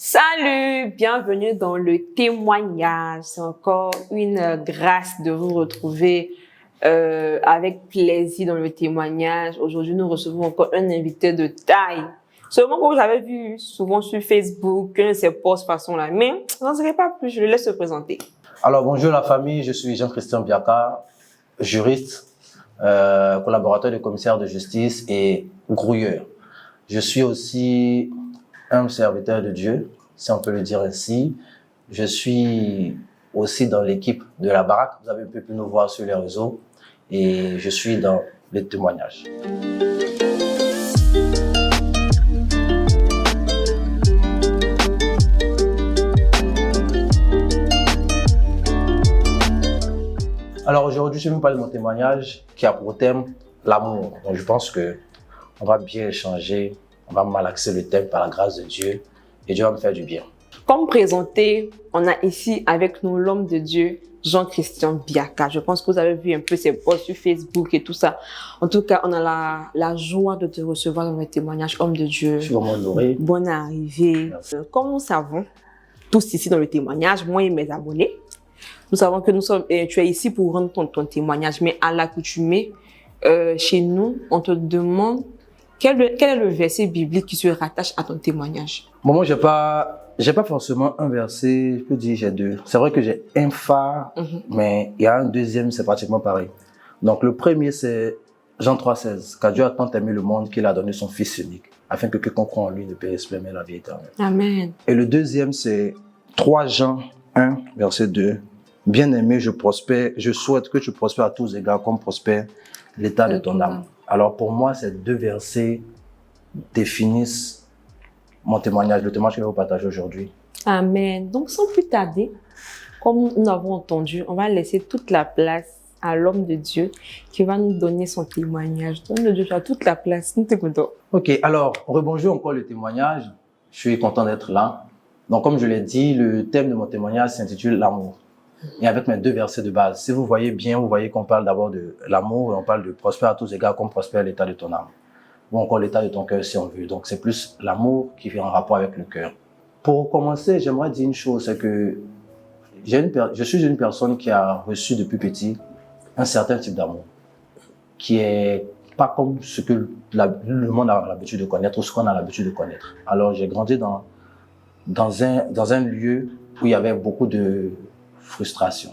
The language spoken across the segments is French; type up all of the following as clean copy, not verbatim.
Salut, bienvenue dans le témoignage. C'est encore une grâce de vous retrouver avec plaisir dans le témoignage. Aujourd'hui, nous recevons encore un invité de taille. Seulement que vous avez vu souvent sur Facebook, un de ses posts façon là, mais je n'en dirai pas plus, je le laisse se présenter. Alors bonjour la famille, je suis Jean-Christian Biaka, juriste, collaborateur du commissaire de justice et grouilleur. Je suis aussi un serviteur de Dieu, si on peut le dire ainsi. Je suis aussi dans l'équipe de la baraque, vous avez pu nous voir sur les réseaux, et je suis dans les témoignages. Alors aujourd'hui, je vais vous parler de mon témoignage qui a pour thème l'amour. Donc je pense qu'on va bien échanger, on va malaxer le thème par la grâce de Dieu et Dieu va me faire du bien. Comme présenté, on a ici avec nous l'homme de Dieu, Jean-Christian Biaka. Je pense que vous avez vu un peu ses posts sur Facebook et tout ça. En tout cas, on a la joie de te recevoir dans le témoignage, homme de Dieu. Je suis vraiment honoré. Bonne arrivée. Comme nous savons, tous ici dans le témoignage, moi et mes abonnés, nous savons que tu es ici pour rendre ton témoignage, mais à l'accoutumée, chez nous, on te demande quel est le verset biblique qui se rattache à ton témoignage. Bon, moi, j'ai pas forcément un verset, je peux dire j'ai deux. C'est vrai que j'ai un phare, mais il y a un deuxième, c'est pratiquement pareil. Donc le premier, c'est Jean 3,16. Car Dieu a tant aimé le monde qu'il a donné son Fils unique, afin que quiconque croit en lui ne périsse pas, mais la vie éternelle. Amen. Et le deuxième, c'est 3 Jean 1, verset 2. Bien-aimé, je souhaite que tu prospères à tous égards comme prospère l'état de ton âme. Alors pour moi, ces deux versets définissent mon témoignage, le témoignage que je vais vous partager aujourd'hui. Amen. Donc sans plus tarder, comme nous l'avons entendu, on va laisser toute la place à l'homme de Dieu qui va nous donner son témoignage. L'homme de Dieu, tu as toute la place. Nous t'écoutons. Ok, alors rebonjour encore le témoignage. Je suis content d'être là. Donc comme je l'ai dit, le thème de mon témoignage s'intitule l'amour. Et avec mes deux versets de base, si vous voyez bien, vous voyez qu'on parle d'abord de l'amour et on parle de prospère à tous égards comme prospère l'état de ton âme. Ou encore l'état de ton cœur si on veut. Donc c'est plus l'amour qui fait en rapport avec le cœur. Pour commencer, j'aimerais dire une chose, c'est que je suis une personne qui a reçu depuis petit un certain type d'amour, qui est pas comme ce que le monde a l'habitude de connaître ou ce qu'on a l'habitude de connaître. Alors j'ai grandi dans un lieu où il y avait beaucoup de frustration.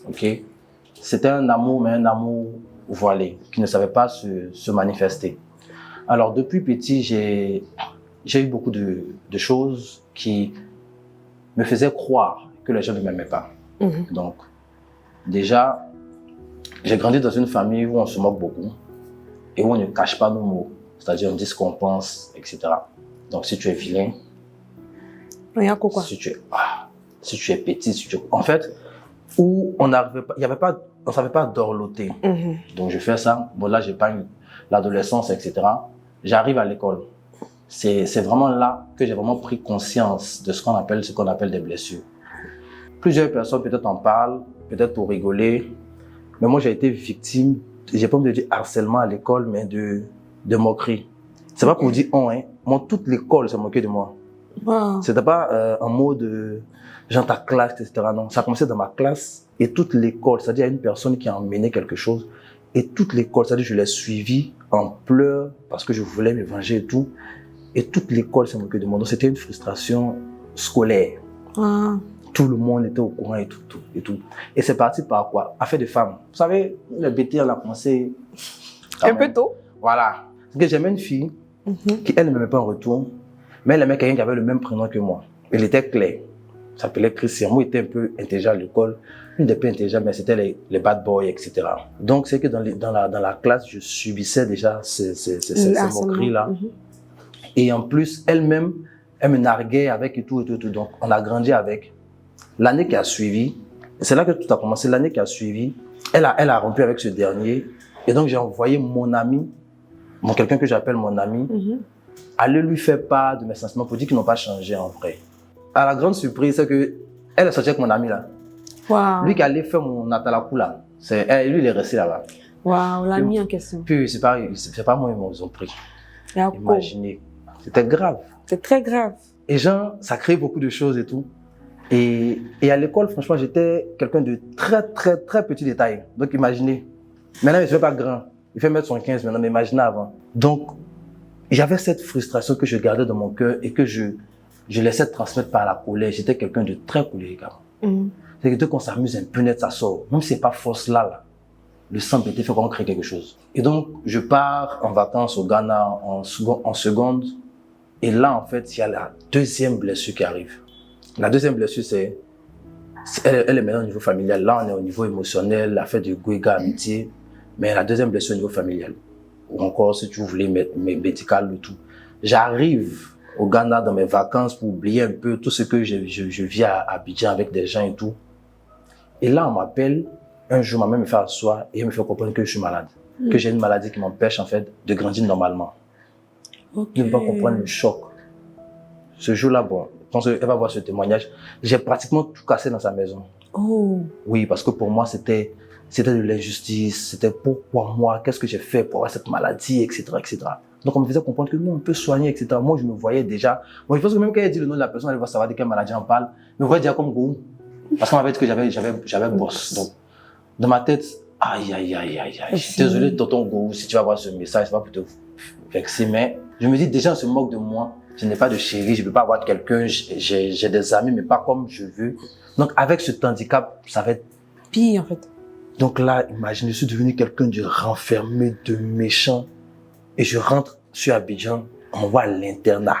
Ok, c'était un amour, mais un amour voilé, qui ne savait pas se manifester. Alors depuis petit, j'ai eu beaucoup de choses qui me faisaient croire que les gens ne m'aimaient pas. Donc déjà, j'ai grandi dans une famille où on se moque beaucoup et où on ne cache pas nos mots, c'est-à-dire on dit ce qu'on pense, etc. Donc si tu es vilain, si tu es petit, en fait, où on n'arrivait pas, on savait pas dorloter. Donc je fais ça. Bon là, j'ai pas eu l'adolescence, etc. J'arrive à l'école. C'est vraiment là que j'ai vraiment pris conscience de ce qu'on appelle des blessures. Plusieurs personnes peut-être en parlent, peut-être pour rigoler, mais moi j'ai été victime, j'ai pas envie de dire harcèlement à l'école, mais de moquerie. C'est pas pour dire hein. Moi toute l'école s'est moquée de moi. Wow. C'était pas un mot de genre ta classe, etc. Non, ça a commencé dans ma classe et toute l'école, c'est-à-dire il y a une personne qui a emmené quelque chose et toute l'école, c'est-à-dire je l'ai suivi en pleurs parce que je voulais me venger et tout. Et toute l'école s'est moquée de moi. Donc c'était une frustration scolaire. Tout le monde était au courant et tout. Et c'est parti par quoi? Affaire de femmes. Vous savez, le BT, on a commencé un peu tôt. Voilà. Parce que j'aimais une fille qui, elle, ne m'aimait pas en retour. Mais elle aimait quelqu'un qui avait le même prénom que moi. Elle était Claire. Elle s'appelait Christian. Moi, j'étais un peu intelligent à l'école. Une des plus intelligentes, mais c'était les bad boys, etc. Donc, c'est que dans la classe, je subissais déjà ces moqueries-là. Et en plus, elle-même, elle me narguait avec et tout. Donc, on a grandi avec. L'année qui a suivi, c'est là que tout a commencé. L'année qui a suivi, elle a rompu avec ce dernier. Et donc, j'ai envoyé mon ami, quelqu'un que j'appelle mon ami, aller lui faire part de mes sentiments pour dire qu'ils n'ont pas changé en vrai. À la grande surprise, c'est que elle est sortie avec mon ami là. Wow. Lui qui allait faire mon atalakou là. Lui, il est resté là-bas. Waouh, l'ami en question. Puis, c'est pas moi, ils m'ont pris. Imaginez. C'était grave. C'est très grave. Et genre, ça crée beaucoup de choses et tout. Et à l'école, franchement, j'étais quelqu'un de très, très, très petit détail. Donc, imaginez. Maintenant, je ne fais pas grand. Il fait 1m75 maintenant, mais imaginez avant. Donc, j'avais cette frustration que je gardais dans mon cœur et que je laissais transmettre par la colère. J'étais quelqu'un de très colérique. C'est que dès qu'on s'amuse un peu net, ça sort. Même si c'est pas force là. Le sang bêté fait qu'on crée quelque chose. Et donc, je pars en vacances au Ghana en seconde. Et là, en fait, il y a la deuxième blessure qui arrive. La deuxième blessure, elle est maintenant au niveau familial. Là, on est au niveau émotionnel, l'affaire de Gouéga, amitié. Mais la deuxième blessure au niveau familial. Ou encore, si tu voulais, médical ou tout. J'arrive au Ghana dans mes vacances pour oublier un peu tout ce que je vis à Abidjan avec des gens et tout. Et là, on m'appelle. Un jour, ma mère me fait asseoir et elle me fait comprendre que je suis malade. Que j'ai une maladie qui m'empêche, en fait, de grandir normalement. Je ne peux pas comprendre le choc. Ce jour-là, bon, quand elle va voir ce témoignage, j'ai pratiquement tout cassé dans sa maison. Oui, parce que pour moi, c'était de l'injustice. C'était pourquoi moi, qu'est-ce que j'ai fait pour avoir cette maladie, etc., etc. Donc, on me faisait comprendre que nous, on peut soigner, etc. Moi, je me voyais déjà. Moi, je pense que même quand elle dit le nom de la personne, elle va savoir de quelle maladie on parle. Je me voyais déjà comme Gourou. Parce qu'on m'avait dit que j'avais bosse. Donc, dans ma tête, aïe. Je suis désolé, tonton Gourou, si tu vas voir ce message, c'est pas pour te vexer, mais je me dis, déjà, on se moque de moi. Je n'ai pas de chérie, je ne peux pas avoir quelqu'un, j'ai des amis, mais pas comme je veux. Donc, avec ce handicap, ça va être pire, en fait. Donc là, imagine, je suis devenu quelqu'un de renfermé, de méchant. Et je rentre sur Abidjan, on va à l'internat.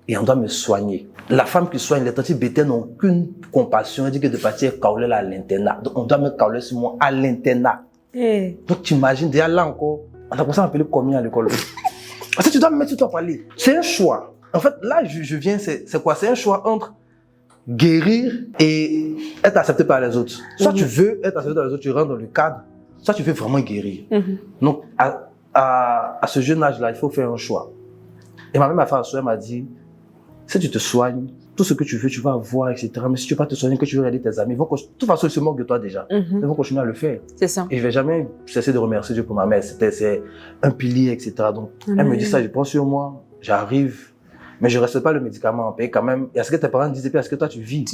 Et on doit me soigner. La femme qui soigne, les tantes bétails n'ont aucune compassion. Elle dit que de partir kauler à l'internat. Donc on doit me kauler sur moi à l'internat. Donc tu imagines, déjà là encore, on a commencé à m'appeler combien à l'école. Parce que tu dois me mettre sur toi parler. C'est un choix. En fait, là, je viens, c'est quoi? C'est un choix entre guérir et être accepté par les autres. Soit tu veux être accepté par les autres, tu rentres dans le cadre, soit tu veux vraiment guérir. Donc, à ce jeune âge-là, il faut faire un choix. Et ma mère m'a fait un choix, elle m'a dit, si tu te soignes, tout ce que tu veux, tu vas avoir, etc. Mais si tu ne veux pas te soigner, que tu veux aider tes amis, de toute façon, ils se moquent de toi déjà. Ils vont continuer à le faire. C'est ça. Et je ne vais jamais cesser de remercier Dieu pour ma mère. C'est un pilier, etc. Donc, elle me dit ça, je prends sur moi, j'arrive, mais je ne respecte pas le médicament en pays quand même. Et à ce que tes parents disent, et puis à ce que toi, tu vis.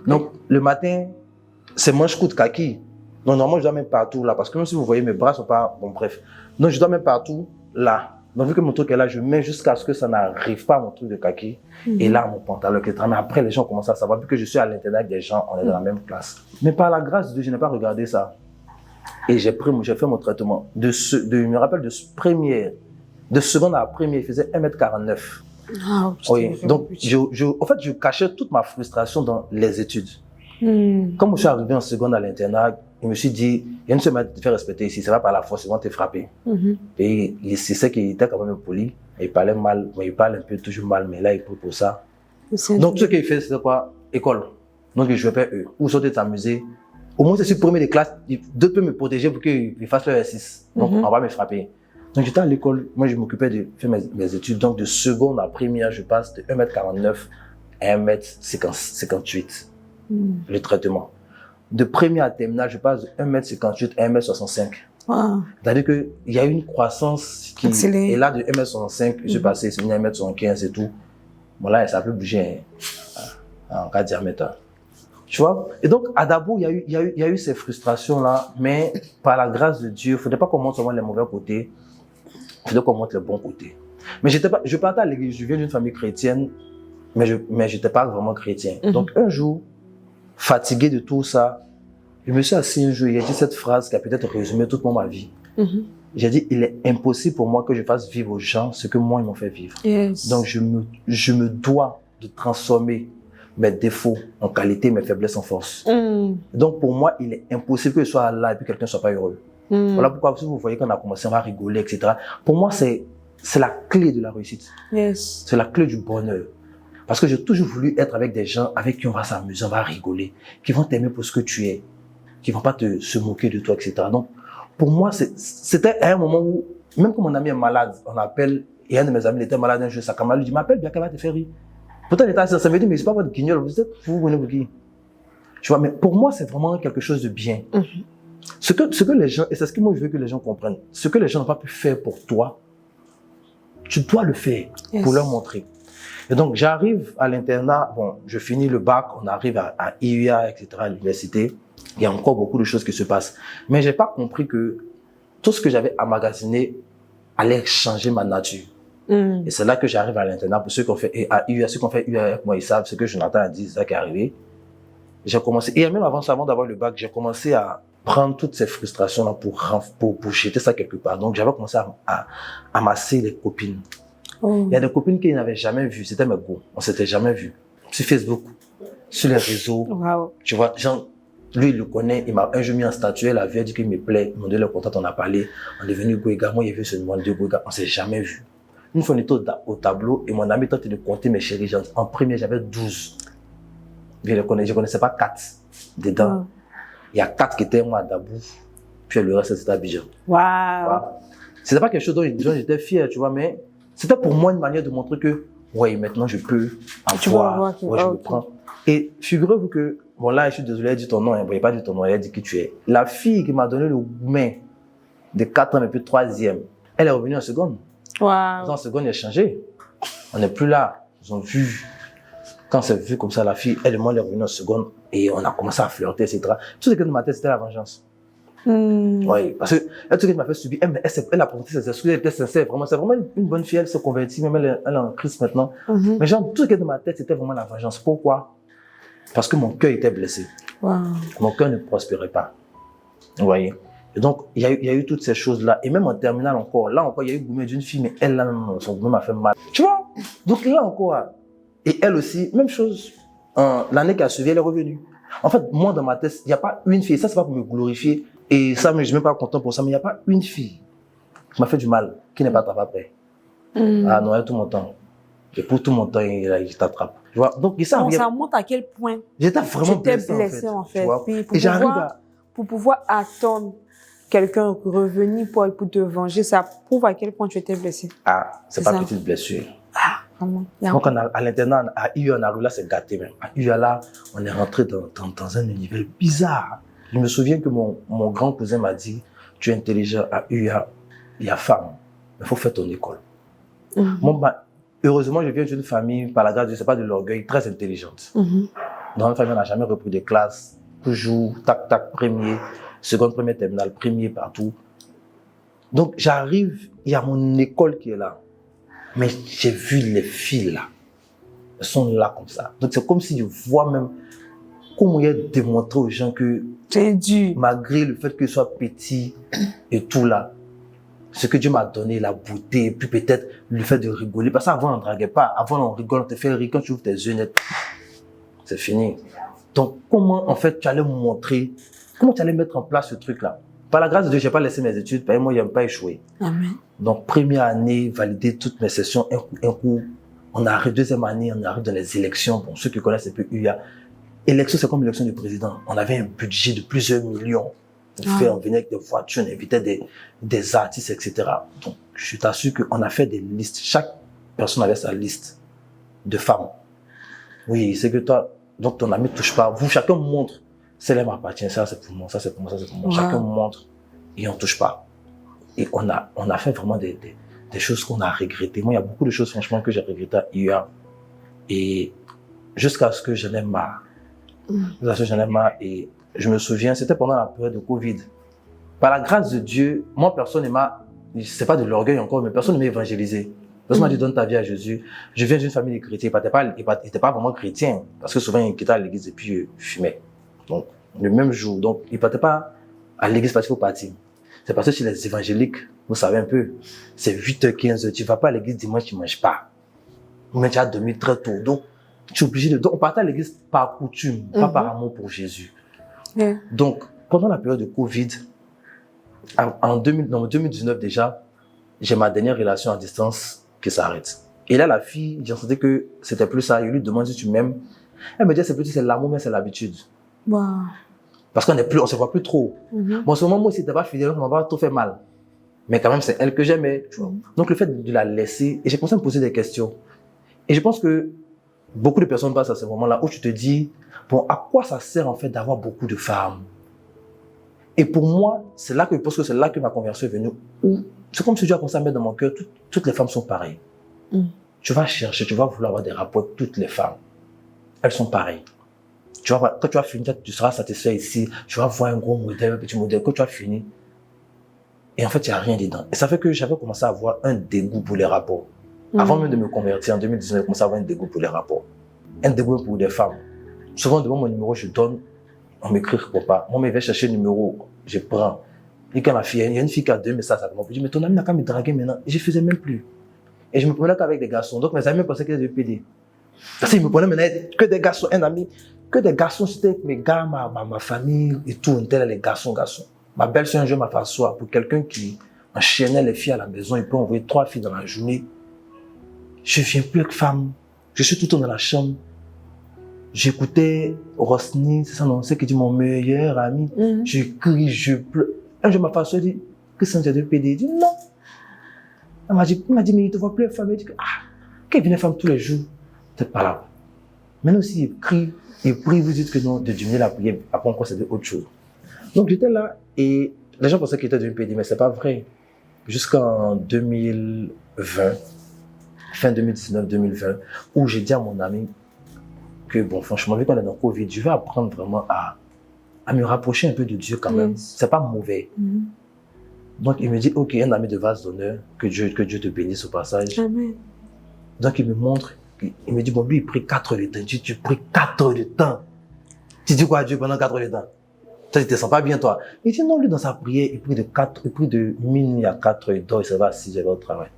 Donc, le matin, c'est manche-coude kaki. Donc, normalement, je dois mettre partout là. Parce que même si vous voyez, mes bras ne sont pas... Bon, bref. Donc, je dois mettre partout là. Donc, vu que mon truc est là, je mets jusqu'à ce que ça n'arrive pas à mon truc de kaki. Et là, mon pantalon, etc. Mais après, les gens commencent à savoir. Vu que je suis à l'internat avec des gens, on est dans la même classe. Mais par la grâce de Dieu, je n'ai pas regardé ça. Et j'ai fait mon traitement. Je me rappelle de seconde à première, il faisait 1m49. Oui. Donc, en fait, je cachais toute ma frustration dans les études. Comme je suis arrivé en seconde à l'internat, je me suis dit, il y a une seule manière de te faire respecter ici, ça va par la force, ils vont te frapper. Et c'est ça qu'il était quand même poli. Il parlait mal, mais il parle un peu toujours mal, mais là, il peut pour ça. Donc, ce qu'il fait, c'est quoi? École. Donc, je jouais pas eux. Ou sortir t'amuser. Au moins, je suis premier de classe, d'autres peuvent me protéger pour qu'ils fassent leur S6. Donc, on va me frapper. Donc, j'étais à l'école, moi, je m'occupais de faire mes études. Donc, de seconde à première, je passe de 1m49 à 1m58. Le traitement. De première à terminale, je passe de 1m58 à 1m65. C'est-à-dire qu'il y a une croissance qui... Et là, de 1m65, je suis passé, c'est venu à 1m75 et tout. Bon, là, ça peut bouger en cas de diamètre. Tu vois? Et donc, à Dabo, il y a eu ces frustrations-là, mais par la grâce de Dieu, il ne faudrait pas qu'on montre seulement les mauvais côtés, il faudrait qu'on montre les bons côtés. Mais je partais à l'église, je viens d'une famille chrétienne, mais je n'étais pas vraiment chrétien. Donc, un jour, fatigué de tout ça, je me suis assis un jour et j'ai dit cette phrase qui a peut-être résumé toute ma vie. J'ai dit, il est impossible pour moi que je fasse vivre aux gens ce que moi, ils m'ont fait vivre. Donc, je me dois de transformer mes défauts en qualité, mes faiblesses en force. Donc, pour moi, il est impossible que je sois là et puis quelqu'un ne soit pas heureux. Voilà pourquoi, si vous voyez qu'on a commencé, on va rigoler, etc. Pour moi, c'est la clé de la réussite. C'est la clé du bonheur. Parce que j'ai toujours voulu être avec des gens avec qui on va s'amuser, on va rigoler, qui vont t'aimer pour ce que tu es, qui vont pas se moquer de toi, etc. Donc, pour moi, c'était à un moment où, même quand mon ami est malade, on appelle, et un de mes amis il était malade un jour, sa camarade lui dit, m'appelle bien qu'elle va te faire rire. Pourtant, il était assis, ça me dit, mais c'est pas votre guignol, vous êtes vous venez pour qui? Tu vois, mais pour moi, c'est vraiment quelque chose de bien. Ce que les gens, et c'est ce que moi je veux que les gens comprennent, ce que les gens n'ont pas pu faire pour toi, tu dois le faire pour leur montrer. Et donc, j'arrive à l'internat, bon, je finis le bac, on arrive à IUA, etc., à l'université. Il y a encore beaucoup de choses qui se passent. Mais j'ai pas compris que tout ce que j'avais emmagasiné allait changer ma nature. Et c'est là que j'arrive à l'internat. Pour ceux qui ont fait IUA, ceux qui ont fait IUA avec moi, ils savent ce que Jonathan a dit, c'est ça qui est arrivé. J'ai commencé, et même avant d'avoir le bac, j'ai commencé à prendre toutes ces frustrations-là pour jeter ça quelque part. Donc, j'avais commencé à amasser les copines. Il y a des copines qu'ils n'avaient jamais vues. C'était mes goûts. On s'était jamais vus. Sur Facebook, sur les réseaux. Wow. Tu vois, genre, lui, il le connaît. Il m'a un jour mis en statut. Elle avait dit qu'il me plaît. Il m'a donné le contact. On a parlé. On est venu Goïga. Moi, il est venu se demander de Goïga. On s'est jamais vus. Une fois, on était au tableau et mon ami tentait de compter mes chéris. Genre, en premier, j'avais 12. Je connaissais pas 4 dedans. Il y a 4 qui étaient moi à Dabou. Puis le reste, c'était à Abidjan. Wow. C'était pas quelque chose dont j'étais fier, tu vois, mais c'était pour moi une manière de montrer que, ouais, maintenant je peux avoir, je me prends. Et figurez-vous que, bon là, je suis désolé, elle dit ton nom, elle n'a pas dit ton nom, elle a dit qui tu es. La fille qui m'a donné le main de 4 ans, mais puis 3e, elle est revenue en seconde. Wow. En seconde, elle a changé. On n'est plus là. Ils ont vu. Quand c'est vu comme ça, la fille, elle et moi, elle est revenue en seconde et on a commencé à flirter, etc. Tout ce qui est dans ma tête, c'était la vengeance. Oui, parce que tout ce qu'elle m'a fait subir, elle a présenté ses excuses, elle était sincère, vraiment, c'est vraiment une bonne fille, elle s'est convertie, même elle est en Christ maintenant. Mais genre, tout ce qui est dans ma tête, c'était vraiment la vengeance. Pourquoi? Parce que mon cœur était blessé. Wow. Mon cœur ne prospérait pas. Vous voyez? Et donc, il y a eu toutes ces choses-là. Et même en terminale encore, là encore, il y a eu gourmet d'une fille, mais elle, là même, son gourmet m'a fait mal. Tu vois? Donc là encore, et elle aussi, même chose, l'année qui a suivi, elle est revenue. En fait, moi, dans ma tête, il n'y a pas une fille, ça c'est pas pour me glorifier, et ça, mais je ne suis même pas content pour ça, mais il n'y a pas une fille qui m'a fait du mal, qui n'est pas attrapée. Ah non, elle tout mon temps. Et pour tout mon temps, il t'attrape. Tu vois? Donc, ça montre à quel point j'étais vraiment blessé, en fait. Puis, et j'arrive pour pouvoir attendre quelqu'un revenir pour te venger, ça prouve à quel point tu étais blessé. Ah, c'est pas petite blessure. Ah, vraiment. Donc, à l'internat, à IUA, on arrive là, c'est gâté même. À IUA, là, on est rentré dans un univers bizarre. Je me souviens que mon grand cousin m'a dit, tu es intelligent, à IUA, il y a femme, il faut faire ton école. Moi, heureusement, je viens d'une famille, par la grâce de Dieu, c'est pas de l'orgueil, très intelligente. Dans notre famille, on n'a jamais repris de classe, toujours, tac, tac, premier, seconde, première, terminale, premier partout. Donc, j'arrive, il y a mon école qui est là. Mais j'ai vu les filles là. Elles sont là comme ça. Donc, c'est comme si je vois même comment il y a démontré aux gens que, c'est dur. Malgré le fait que je sois petit et tout là, ce que Dieu m'a donné, la beauté, et puis peut-être le fait de rigoler. Parce qu'avant, on ne draguait pas. Avant, on rigole, on te fait rire. Quand tu ouvres tes yeux nets, c'est fini. Donc, comment, en fait, tu allais me montrer, comment tu allais mettre en place ce truc-là? Par la grâce de Dieu, je n'ai pas laissé mes études. Parce que moi, je n'aime pas échouer. Amen. Donc, première année, valider toutes mes sessions, un coup. On arrive, deuxième année, on arrive dans les élections. Bon, ceux qui connaissent un peu UA. Élection, c'est comme l'élection du président. On avait un budget de plusieurs millions. On venait avec des voitures, on invitait des artistes, etc. Donc, je t'assure qu'on a fait des listes. Chaque personne avait sa liste de femmes. Oui, c'est que toi, donc ton ami ne touche pas. Vous, chacun montre. Celle-là m'appartient, ça c'est pour moi, ça c'est pour moi, ça c'est pour moi. Chacun montre et on ne touche pas. Et on a fait vraiment des choses qu'on a regrettées. Moi, il y a beaucoup de choses, franchement, que j'ai regrettées à IUA. Et jusqu'à ce que j'en ai marre. Jusqu'à ce que j'en ai marre. Et je me souviens, c'était pendant la période de Covid. Par la grâce de Dieu, moi, personne ne m'a, c'est pas de l'orgueil encore, mais personne ne m'a évangélisé. Personne m'a dit, donne ta vie à Jésus. Je viens d'une famille de chrétiens. Il n'était pas vraiment chrétien. Parce que souvent, il quittait l'église et puis je fumais. Donc, le même jour. Donc, il ne partait pas à l'église parce qu'il faut partir. C'est parce que chez les évangéliques, vous savez un peu, c'est 8h, 15h. Tu ne vas pas à l'église dimanche, tu ne manges pas. Mais tu as dormi très tôt. Donc, tu es obligé de. Donc, on partait à l'église par coutume, pas par amour pour Jésus. Donc, pendant la période de Covid, en 2019 déjà, j'ai ma dernière relation à distance qui s'arrête. Et là, la fille, j'ai senti que c'était plus ça. Je lui demande si tu m'aimes. Elle me dit, c'est l'amour, mais c'est l'habitude. Wow. Parce qu'on ne se voit plus trop. Bon, en ce moment, moi, si t'es pas fidèle, ça m'a pas trop fait mal. Mais quand même, c'est elle que j'aimais. Donc, le fait de la laisser, et j'ai commencé à me poser des questions. Et je pense que beaucoup de personnes passent à ce moment-là où tu te dis, bon, à quoi ça sert en fait d'avoir beaucoup de femmes? Et pour moi, c'est là que je pense que c'est là que ma conversion est venue. C'est comme si Dieu a commencé à mettre dans mon cœur, toutes les femmes sont pareilles. tu vas chercher, tu vas vouloir avoir des rapports avec toutes les femmes. Elles sont pareilles. Tu vas, quand tu as fini, tu seras satisfait ici, tu vas voir un gros modèle, un petit modèle, quand tu as fini. Et en fait, il n'y a rien dedans. Et ça fait que j'avais commencé à avoir un dégoût pour les rapports. Avant même de me convertir, en 2019, j'ai commencé à avoir un dégoût pour les rapports. Un dégoût pour des femmes. Souvent, devant mon numéro, je donne, on m'écrit pas. Moi, je vais chercher le numéro, je prends. Et quand il y a une fille qui a 2 messages, ça me dit, mais ton ami n'a qu'à me draguer maintenant. Et je ne faisais même plus. Et je me prenais qu'avec des garçons. Donc, mes amis pensaient qu'ils étaient PD. Parce qu'ils me prenaient maintenant que des garçons, un ami, que des garçons, c'était avec mes gars, ma famille et tout, on était là, les garçons. Ma belle-sœur, un jour, m'a fait asseoir pour quelqu'un qui enchaînait les filles à la maison. Il peut envoyer 3 filles dans la journée. Je ne viens plus avec femme. Je suis tout le temps dans la chambre. J'écoutais Rosny, c'est ça, non, c'est qui dit mon meilleur ami. Je crie, je pleure. Un jour, ma femme dit, que c'est un de PD? Il dit non. Elle m'a dit, mais il ne te voit plus, femme. Il dit, qu'elle vient femme tous les jours. C'est pas là. Maintenant aussi, il prie, vous dites que non, de diminuer la prière, après on considère autre chose. Donc j'étais là et les gens pensaient qu'il était devenu PD, mais c'est pas vrai. Jusqu'en 2020, fin 2019-2020, où j'ai dit à mon ami que bon, franchement, vu qu'on est dans le Covid, je vais apprendre vraiment à me rapprocher un peu de Dieu quand même. C'est pas mauvais. Donc il me dit, ok, un ami de vase d'honneur, que Dieu te bénisse au passage. Amen. Donc il me montre, il me dit, bon, lui il prie 4 heures de temps. Tu pries 4 heures de temps. Tu dis quoi à Dieu pendant 4 heures de temps? Ça, tu te sens pas bien, toi. Il dit, non, lui, dans sa prière, il prie de minuit à 4 heures, il dort, il se va à 6 heures au travail.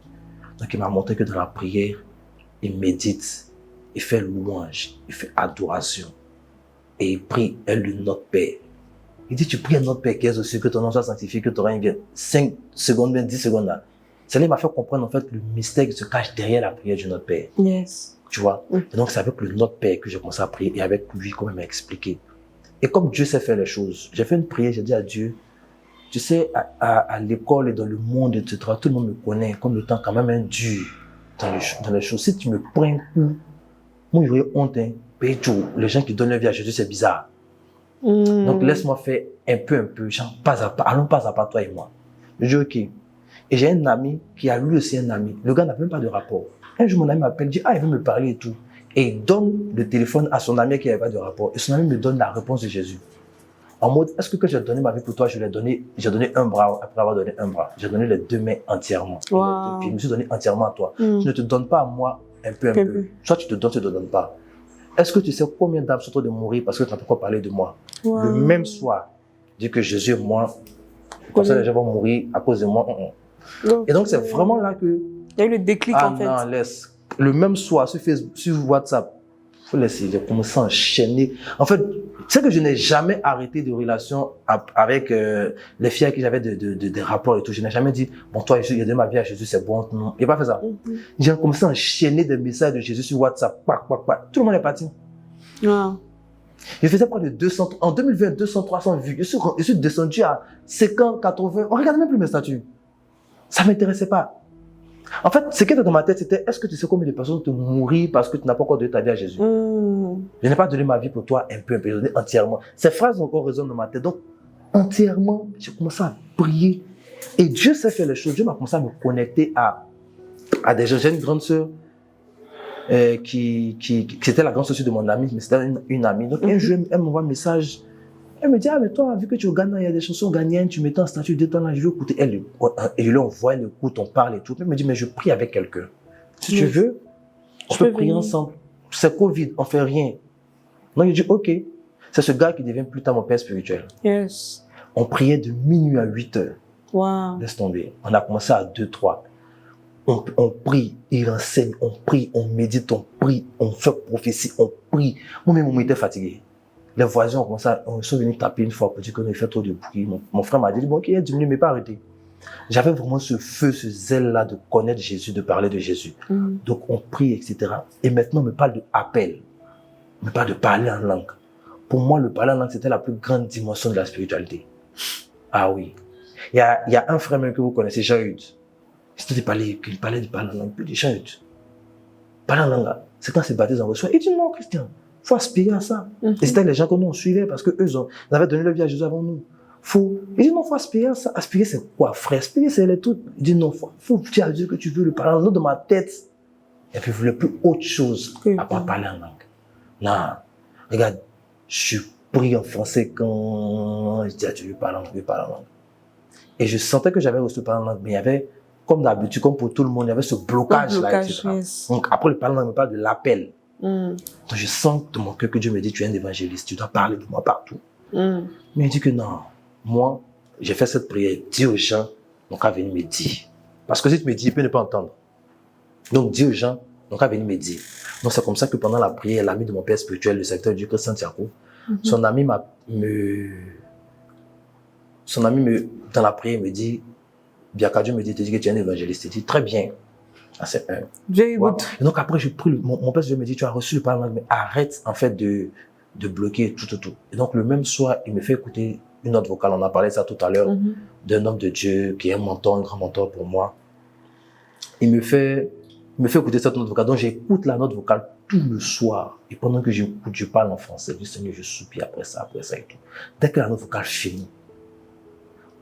Donc, il m'a montré que dans la prière, il médite, il fait louange, il fait adoration. Et il prie, elle, le Notre Père. Il dit, tu pries à Notre Père qui est aussi, que ton nom soit sanctifié, que ton règne vienne. 5 secondes, bien 10 secondes là. Cela m'a fait comprendre, en fait, le mystère qui se cache derrière la prière du Notre Père. Yes. Tu vois? Et donc, c'est avec le Notre Père que j'ai commencé à prier et avec lui, comme il m'a expliqué. Et comme Dieu sait faire les choses, j'ai fait une prière, j'ai dit à Dieu, tu sais, à l'école et dans le monde, etc., tout le monde me connaît, comme le temps quand même est dur dans les choses. Si tu me prends un coup, moi, j'aurais honte, hein. Les gens qui donnent leur vie à Jésus, c'est bizarre. Donc, laisse-moi faire un peu, genre, pas à pas, allons pas à pas, toi et moi. Je dis, ok. Et j'ai un ami qui a lui aussi un ami. Le gars n'a même pas de rapport. Un jour, mon ami m'appelle, dit, il veut me parler et tout. Et il donne le téléphone à son ami qui n'avait pas de rapport. Et son ami me donne la réponse de Jésus. En mode, est-ce que quand j'ai donné ma vie pour toi, j'ai donné un bras après avoir donné un bras. J'ai donné les 2 mains entièrement. Wow. Puis je me suis donné entièrement à toi. Je ne te donne pas à moi un peu. Soit tu te donnes, tu ne te donnes pas. Est-ce que tu sais combien d'âmes sont en train de mourir parce que tu n'as pas encore parlé de moi? Wow. Le même soir, dit que Jésus et moi, comme ça les gens vont mourir à cause de moi. Et donc c'est vraiment là que... Il y a eu le déclic en fait. Non, laisse. Le même soir, sur Facebook, sur WhatsApp, faut laisser, j'ai commencé à enchaîner. En fait, c'est que je n'ai jamais arrêté de relation avec les filles avec qui j'avais des rapports et tout. Je n'ai jamais dit, bon, toi, j'ai donné ma vie à Jésus, c'est bon. Non, il n'a pas fait ça. J'ai commencé à enchaîner des messages de Jésus sur WhatsApp. Tout le monde est parti. Wow. Je faisais près de 200, en 2020, 200, 300 vues. Je suis descendu à 50, 80. On regardait même plus mes statuts. Ça ne m'intéressait pas. En fait, ce qui était dans ma tête, c'était, est-ce que tu sais combien de personnes te mourir parce que tu n'as pas encore donné ta vie à Jésus? Je n'ai pas donné ma vie pour toi un peu, j'ai donné entièrement. Ces phrases encore résonnent dans ma tête. Donc, entièrement, j'ai commencé à prier. Et Dieu sait faire les choses. Dieu m'a commencé à me connecter à des gens. J'ai une grande sœur qui était la grande sœur de mon ami, mais c'était une amie. Donc, un jour, elle m'envoie un message. Elle me dit, mais toi, vu que tu es au Ghana, il y a des chansons ghanéennes, tu mets en statut de temps là, je veux écouter. Et lui, on voit, elle écoute, on parle et tout. Elle me dit, mais je prie avec quelqu'un. Si tu veux, on peut prier ensemble. C'est Covid, on fait rien. Donc, je dis, ok. C'est ce gars qui devient plus tard mon père spirituel. Yes. On priait de minuit à 8 heures. Wow. Laisse tomber. On a commencé à 2, 3. On prie, il enseigne, on prie, on médite, on prie, on fait prophétie, on prie. Moi-même, on était fatigué. Les voisins ont commencé à, sont venus taper une fois pour dire qu'on avait fait trop de bruit. Mon frère m'a dit, bon, ok, il a diminué, mais pas arrêté. J'avais vraiment ce feu, ce zèle-là de connaître Jésus, de parler de Jésus. Donc, on prie, etc. Et maintenant, on me parle de appel. On me parle de parler en langue. Pour moi, le parler en langue, c'était la plus grande dimension de la spiritualité. Ah oui. Il y a un frère même que vous connaissez, Jean-Hugues. C'était qu'il parlait de parler en langue. Il dit, Jean-Hugues, parler en langue, c'est quand c'est baptisé en reçoit. Il dit, non, Christian. Il faut aspirer à ça. Et c'était les gens que nous on suivait parce qu'eux, ils avaient donné leur vie à Jésus avant nous. Il dit non, il faut aspirer à ça. Aspirer, c'est quoi, frère? Aspirer, c'est les trucs. Il dit non, faut dire à Dieu que tu veux le parler. Dans ma tête, Et puis, je voulais plus autre chose à part parler en langue. Non. Regarde, je suis pris en français quand je dis, ah, tu veux parler en langue. Et je sentais que j'avais reçu parler en langue, mais il y avait, comme d'habitude, comme pour tout le monde, il y avait ce blocage-là, etc. Yes. Donc, après le parler en langue, me parle de l'appel. Donc, je sens de mon cœur que Dieu me dit, tu es un évangéliste, tu dois parler de moi partout. Mais il dit que non, moi, j'ai fait cette prière, dis aux gens, donc à venir me dire. Parce que si tu me dis, il peut ne pas entendre. Donc, dis aux gens, donc à venir me dire. Donc, c'est comme ça que pendant la prière, l'ami de mon père spirituel, le secteur du Christ Santiago, son ami dans la prière, me dit, Biakadio me dit, te dit que tu es un évangéliste. Il dit, très bien. Ah, c'est un. Very good. Et donc, après, mon père me dit, tu as reçu le parlement, mais arrête, en fait, de bloquer tout. Et donc, le même soir, il me fait écouter une autre vocale. On a parlé de ça tout à l'heure, d'un homme de Dieu qui est un mentor, un grand mentor pour moi. Il me fait écouter cette note vocale. Donc, j'écoute la note vocale tout le soir. Et pendant que j'écoute, je parle en français. Je dis, Seigneur, je soupire après ça et tout. Dès que la note vocale finit,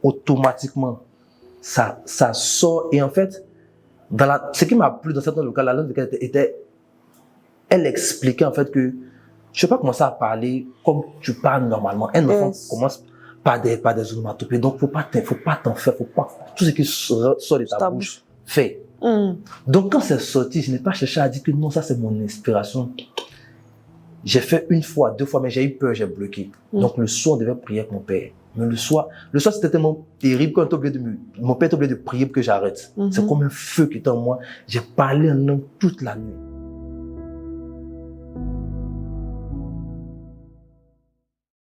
automatiquement, ça sort. Et en fait, ce qui m'a plu dans cette note vocale, la note vocale elle expliquait en fait que je ne peux pas commencer à parler comme tu parles normalement. Un enfant commence par des onomatopées. Donc, faut pas t'en faire, tout ce qui sort de ta bouche, fais. Donc, quand c'est sorti, je n'ai pas cherché à dire que non, ça c'est mon inspiration. J'ai fait une fois, 2 fois, mais j'ai eu peur, j'ai bloqué. Donc, le soir, on devait prier avec mon père. Mais le soir, c'était tellement terrible quand mon père était obligé de prier pour que j'arrête. C'est comme un feu qui était en moi. J'ai parlé en langue toute la nuit.